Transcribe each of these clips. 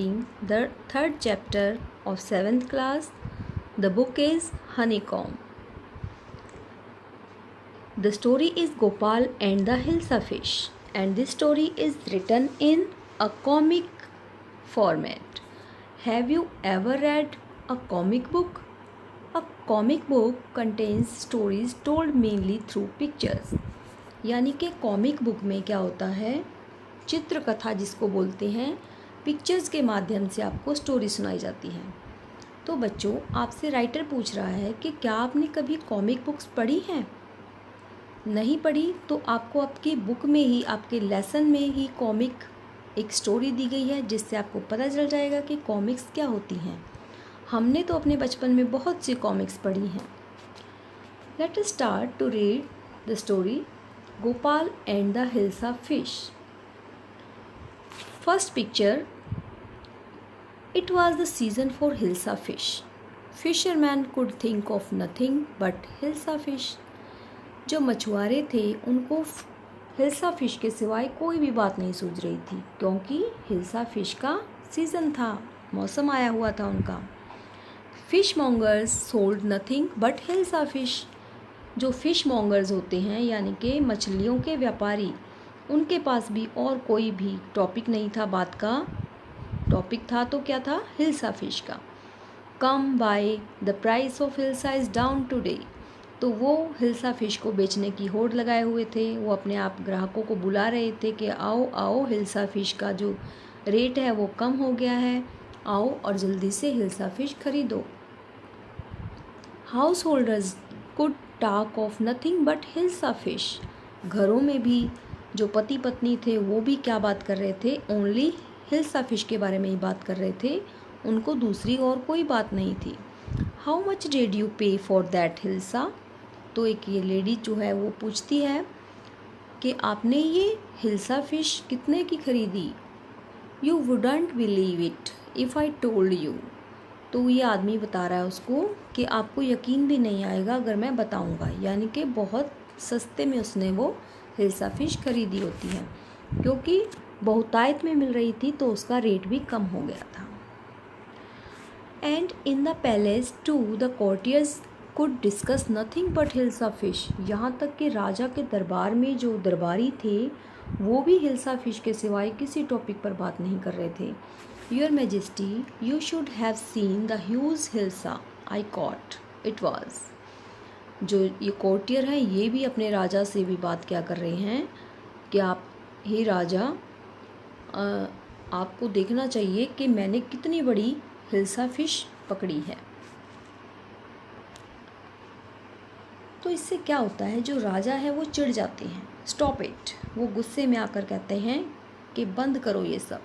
the third chapter of 7th class. The book is Honeycomb. The story is Gopal and the Hilsa fish, and this story is written in a comic format. Have you ever read a comic book? A comic book contains stories told mainly through pictures. यानी कि comic book में क्या होता है, चित्र कथा जिसको बोलते हैं, पिक्चर्स के माध्यम से आपको स्टोरी सुनाई जाती है। तो बच्चों, आपसे राइटर पूछ रहा है कि क्या आपने कभी कॉमिक बुक्स पढ़ी हैं? नहीं पढ़ी तो आपको आपकी बुक में ही, आपके लेसन में ही कॉमिक एक स्टोरी दी गई है, जिससे आपको पता चल जाएगा कि कॉमिक्स क्या होती हैं। हमने तो अपने बचपन में बहुत सी कॉमिक्स पढ़ी हैं। Let us start to read the story Gopal and the hilsa fish. First picture. It was the season for Hilsa fish. Fisherman could think of nothing but Hilsa fish. जो मछुआरे थे उनको हिल्सा फिश के सिवाय कोई भी बात नहीं सूझ रही थी, क्योंकि हिल्सा फिश का सीज़न था, मौसम आया हुआ था उनका। Fish mongers sold nothing but hilsa fish. जो फिश मॉन्गर्स होते हैं यानी कि मछलियों के व्यापारी, उनके पास भी और कोई भी टॉपिक नहीं था, बात का टॉपिक था तो क्या था, हिल्सा फिश का। Come by the price of hilsa is down today. तो वो हिल्सा फिश को बेचने की होड़ लगाए हुए थे, वो अपने आप ग्राहकों को बुला रहे थे कि आओ आओ, हिल्सा फिश का जो रेट है वो कम हो गया है, आओ और जल्दी से हिल्सा फिश खरीदो। House holders could talk of nothing but hilsa fish. घरों में भी जो पति पत्नी थे वो भी क्या बात कर रहे थे, ओनली हिल्सा फिश के बारे में ही बात कर रहे थे, उनको दूसरी और कोई बात नहीं थी। हाउ मच डिड यू पे फॉर दैट हिल्सा। तो एक ये लेडी जो है वो पूछती है कि आपने ये हिल्सा फिश कितने की खरीदी। You wouldn't believe it if I told you. तो ये आदमी बता रहा है उसको कि आपको यकीन भी नहीं आएगा अगर मैं बताऊंगा, यानी कि बहुत सस्ते में उसने वो हिल्सा फिश खरीदी होती है, क्योंकि बहुतायत में मिल रही थी तो उसका रेट भी कम हो गया था। And in the palace to the courtiers could discuss nothing but hilsa fish. यहाँ तक कि राजा के दरबार में जो दरबारी थे वो भी हिल्सा फिश के सिवाय किसी टॉपिक पर बात नहीं कर रहे थे। Your majesty, you should have seen the huge hilsa I cot it was. जो ये कोर्टियर हैं ये भी अपने राजा से भी बात क्या कर रहे हैं कि आप, हे राजा, आपको देखना चाहिए कि मैंने कितनी बड़ी हिल्सा फिश पकड़ी है। तो इससे क्या होता है, जो राजा है वो चिढ़ जाते हैं, स्टॉप इट। वो गुस्से में आकर कहते हैं कि बंद करो ये सब।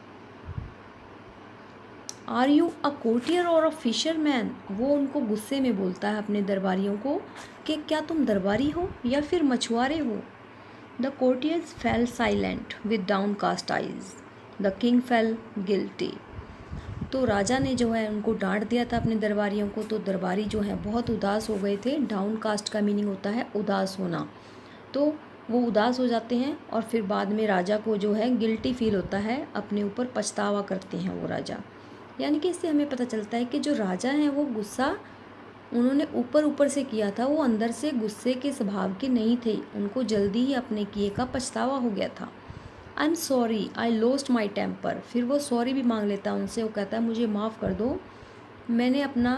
आर यू अ कोर्टियर और अ फिशरमैन। वो उनको गुस्से में बोलता है अपने दरबारियों को कि क्या तुम दरबारी हो या फिर मछुआरे हो। The courtiers fell silent with downcast eyes. The king felt guilty. तो राजा ने जो है उनको डांट दिया था अपने दरबारियों को, तो दरबारी जो है बहुत उदास हो गए थे। डाउन कास्ट का मीनिंग होता है उदास होना, तो वो उदास हो जाते हैं और फिर बाद में राजा को जो है गिल्टी फील होता है, अपने ऊपर पछतावा करते हैं वो राजा। यानी कि इससे हमें पता चलता है कि जो राजा हैं वो गुस्सा उन्होंने ऊपर ऊपर से किया था, वो अंदर से गुस्से के स्वभाव के नहीं थे, उनको जल्दी ही अपने किए का पछतावा हो गया था। I am sorry I lost my temper. फिर वो सॉरी भी मांग लेता है उनसे, वो कहता है मुझे माफ़ कर दो, मैंने अपना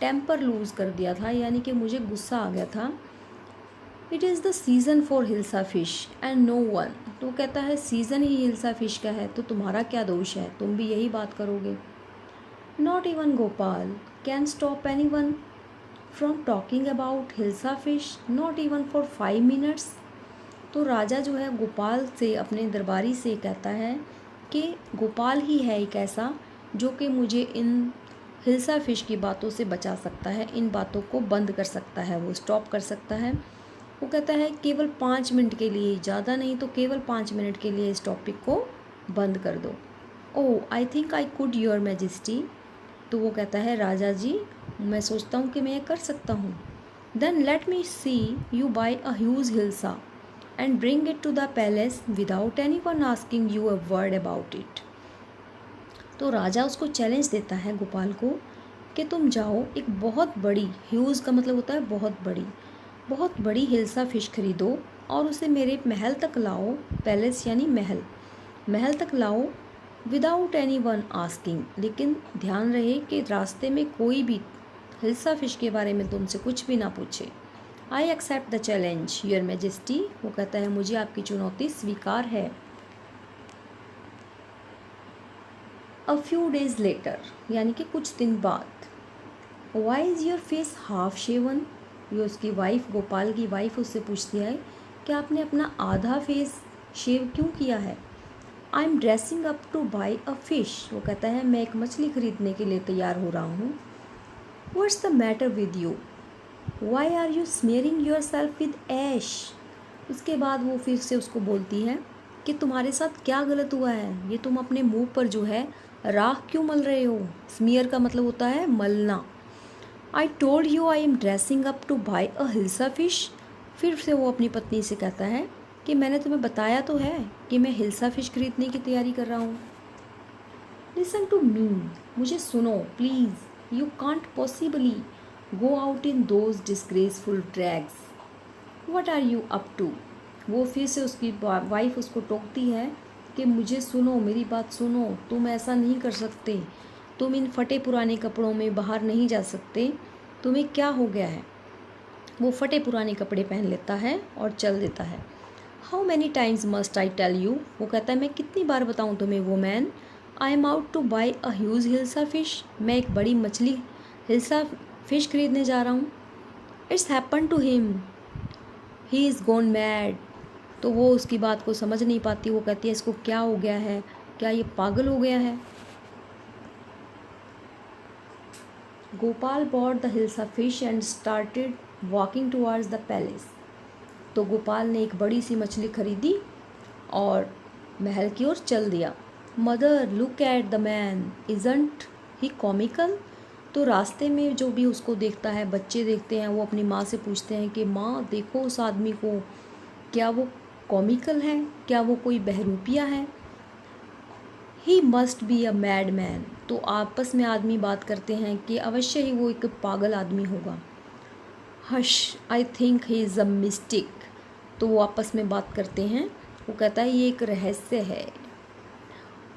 टेम्पर लूज़ कर दिया था, यानी कि मुझे गुस्सा आ गया था। It is the season for hilsa fish and no one. तो कहता है सीज़न ही हिल्सा फिश का है तो तुम्हारा क्या दोष है, तुम भी यही बात करोगे। Not even Gopal can stop anyone from talking about hilsa fish, not even for 5 minutes। तो राजा जो है गोपाल से, अपने दरबारी से कहता है कि गोपाल ही है एक ऐसा जो कि मुझे इन हिल्सा फिश की बातों से बचा सकता है, इन बातों को बंद कर सकता है, वो स्टॉप कर सकता है। वो कहता है केवल 5 मिनट के लिए, ज़्यादा नहीं तो केवल 5 मिनट के लिए इस टॉपिक को बंद कर दो। Oh I think I could your majesty. तो वो कहता है राजा जी, मैं सोचता हूँ कि मैं ये कर सकता हूँ। Then let me see you buy a huge hilsa and bring it to the palace without any one asking you a word about it. तो राजा उसको चैलेंज देता है गोपाल को कि तुम जाओ एक बहुत बड़ी, ह्यूज का मतलब होता है बहुत बड़ी हिल्सा फिश खरीदो और उसे मेरे महल तक लाओ, पैलेस यानी महल तक लाओ, विदाउट एनी वन आस्किंग। लेकिन ध्यान रहे कि रास्ते में कोई भी हिल्सा फिश के बारे में तुमसे कुछ भी ना पूछे। I accept the challenge your majesty. वो कहता है मुझे आपकी चुनौती स्वीकार है। अ फ्यू डेज लेटर, यानी कि कुछ दिन बाद। Why is your face half shaven. ये उसकी वाइफ, गोपाल की वाइफ उससे पूछती है कि आपने अपना आधा फेस शेव क्यों किया है। आई am dressing up to buy a fish. वो कहता है मैं एक मछली खरीदने के लिए तैयार हो रहा हूँ। What's the matter with you, why are you smearing yourself with ash. उसके बाद वो फिर से उसको बोलती है कि तुम्हारे साथ क्या गलत हुआ है, ये तुम अपने मुंह पर जो है राख क्यों मल रहे हो। स्मियर का मतलब होता है मलना। I told you I am dressing up to buy a hilsa fish. फिर से वो अपनी पत्नी से कहता है कि मैंने तुम्हें बताया तो है कि मैं हिल्सा फिश खरीदने की तैयारी कर रहा हूँ। लिसन टू मी, मुझे सुनो please. You can't possibly go out in those disgraceful drags. What are you up to. वो फिर से उसकी वाइफ उसको टोकती है कि मुझे सुनो, मेरी बात सुनो, तुम ऐसा नहीं कर सकते, तुम इन फटे पुराने कपड़ों में बाहर नहीं जा सकते, तुम्हें क्या हो गया है। वो फटे पुराने कपड़े पहन लेता है और चल देता है। How many times must I tell you. वो कहता है मैं कितनी बार बताऊँ तुम्हें woman, I am out to buy a huge hilsa fish. मैं एक बड़ी मछली हिल्सा फिश खरीदने जा रहा हूँ। It's happen to him, he is gone mad. तो वो उसकी बात को समझ नहीं पाती। वो कहती है इसको क्या हो गया है, क्या ये पागल हो गया है। Gopal bought the hilsa fish and started walking towards the palace. तो गोपाल ने एक बड़ी सी मछली खरीदी और महल की ओर चल दिया। Mother look at the man, isn't he comical. तो रास्ते में जो भी उसको देखता है, बच्चे देखते हैं, वो अपनी माँ से पूछते हैं कि माँ देखो उस आदमी को, क्या वो कॉमिकल है, क्या वो कोई बहरूपिया है। He must be a mad man. तो आपस में आदमी बात करते हैं कि अवश्य ही वो एक पागल आदमी होगा। Hush, I think he is a mistake. तो वो आपस में बात करते हैं। वो कहता है ये एक रहस्य है।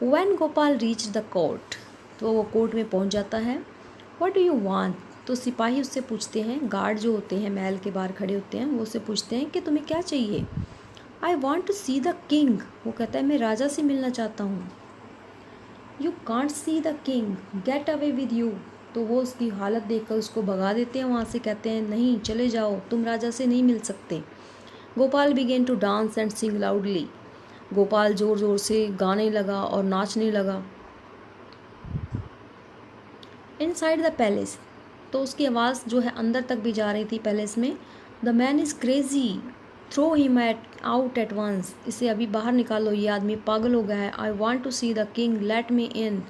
When Gopal reach the court, तो वो कोर्ट में पहुंच जाता है। What do you want. तो सिपाही उससे पूछते हैं, गार्ड जो होते हैं महल के बाहर खड़े होते हैं, वो उससे पूछते हैं कि तुम्हें क्या चाहिए। I want to see the king. वो कहता है मैं राजा से मिलना चाहता हूँ। You can't see the king, get away with you. तो वो उसकी हालत देखकर उसको भगा देते हैं वहाँ से, कहते हैं नहीं चले जाओ, तुम राजा से नहीं मिल सकते। Gopal began to dance and sing loudly. Gopal ज़ोर ज़ोर से गाने लगा और नाचने लगा। इनसाइड द पैलेस, तो उसकी आवाज़ जो है अंदर तक भी जा रही थी पैलेस में। The man is crazy, throw him out at once. इसे अभी बाहर निकालो, ये आदमी पागल हो गया है। I want to see the king, let me in.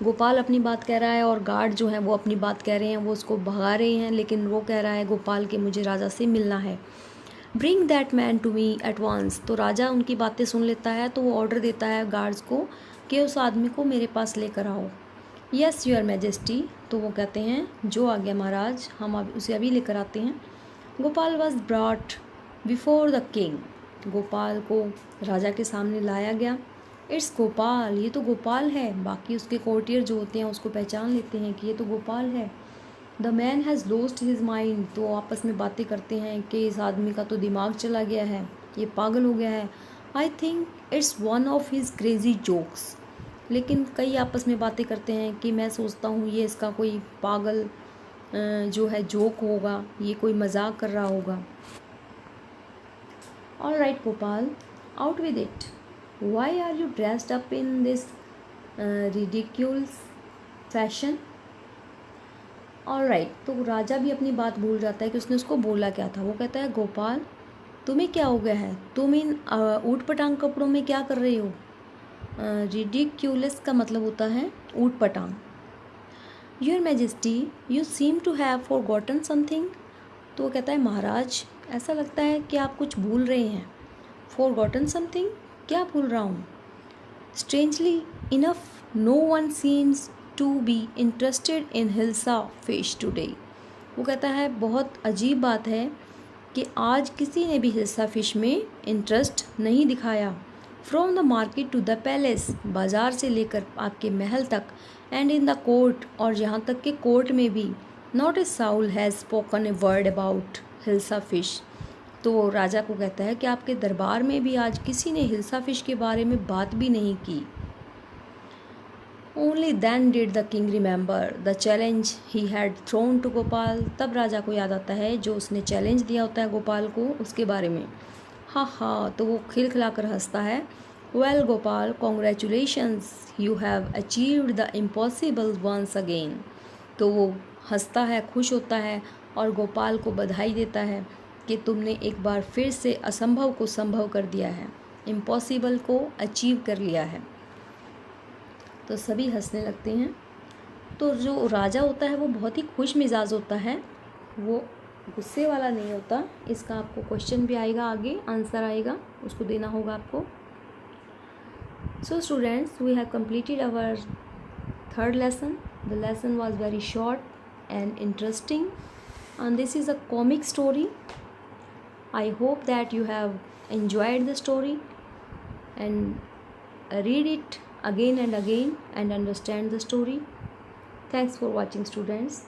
Gopal अपनी बात कह रहा है और गार्ड जो है वो अपनी बात कह रहे हैं, वो उसको भगा रहे हैं, लेकिन वो कह रहा है गोपाल के मुझे राजा से मिलना है। Bring that man to me at once. तो राजा उनकी बातें सुन लेता है, तो वो ऑर्डर देता है गार्ड्स को कि उस आदमी को मेरे पास लेकर आओ। Yes your majesty. तो वो कहते हैं जो आ गया महाराज, हम उसे अभी लेकर आते हैं। Gopal was brought before the king. Gopal को राजा के सामने लाया गया। इट्स गोपाल, ये तो गोपाल है। बाकी उसके कोर्टियर जो होते हैं उसको पहचान लेते हैं कि ये तो गोपाल है। The man has lost his mind. तो आपस में बातें करते हैं कि इस आदमी का तो दिमाग चला गया है, ये पागल हो गया है। I think it's one of his crazy jokes. लेकिन कई आपस में बातें करते हैं कि मैं सोचता हूँ ये इसका कोई पागल जो है जोक होगा, ये कोई मजाक कर रहा होगा। All right Gopal, out with it. Why are you dressed up in this ridiculous fashion. All right, तो राजा भी अपनी बात भूल जाता है कि उसने उसको बोला क्या था। वो कहता है गोपाल तुम्हें क्या हो गया है, तुम इन ऊट पटांग कपड़ों में क्या कर रही हो। रिडिक्यूलस का मतलब होता है ऊट पटांग। Your majesty you seem to have forgotten something. तो वो कहता है महाराज ऐसा लगता है कि आप कुछ भूल रहे हैं। फॉरगॉटन समथिंग, क्या भूल रहा हूँ। Strangely enough no one seems to be interested in hilsa fish today. वो कहता है बहुत अजीब बात है कि आज किसी ने भी हिल्सा फिश में इंटरेस्ट नहीं दिखाया। From the market to the palace, बाज़ार से लेकर आपके महल तक, एंड इन द कोर्ट, और यहाँ तक कि कोर्ट में भी, not a Saul has spoken a word about hilsa fish. तो वो राजा को कहता है कि आपके दरबार में भी आज किसी ने हिल्सा फिश के बारे में बात भी नहीं की। Only then did the king remember the challenge he had thrown to Gopal. तब राजा को याद आता है जो उसने चैलेंज दिया होता है गोपाल को, उसके बारे में। हाँ हाँ, तो वो खिलखिला कर हंसता है। Well Gopal, congratulations, you have achieved the impossible once again. तो वो हंसता है, खुश होता है और गोपाल को बधाई देता है कि तुमने एक बार फिर से असंभव को संभव कर दिया है, इम्पॉसिबल को अचीव कर लिया है। तो सभी हंसने लगते हैं। तो जो राजा होता है वो बहुत ही खुश मिजाज होता है, वो गुस्से वाला नहीं होता। इसका आपको क्वेश्चन भी आएगा, आगे आंसर आएगा, उसको देना होगा आपको। So students, we have completed our third lesson. The lesson was very short and interesting, and this is a comic story. I hope that you have enjoyed the story and read it again and again and understand the story. Thanks for watching, students.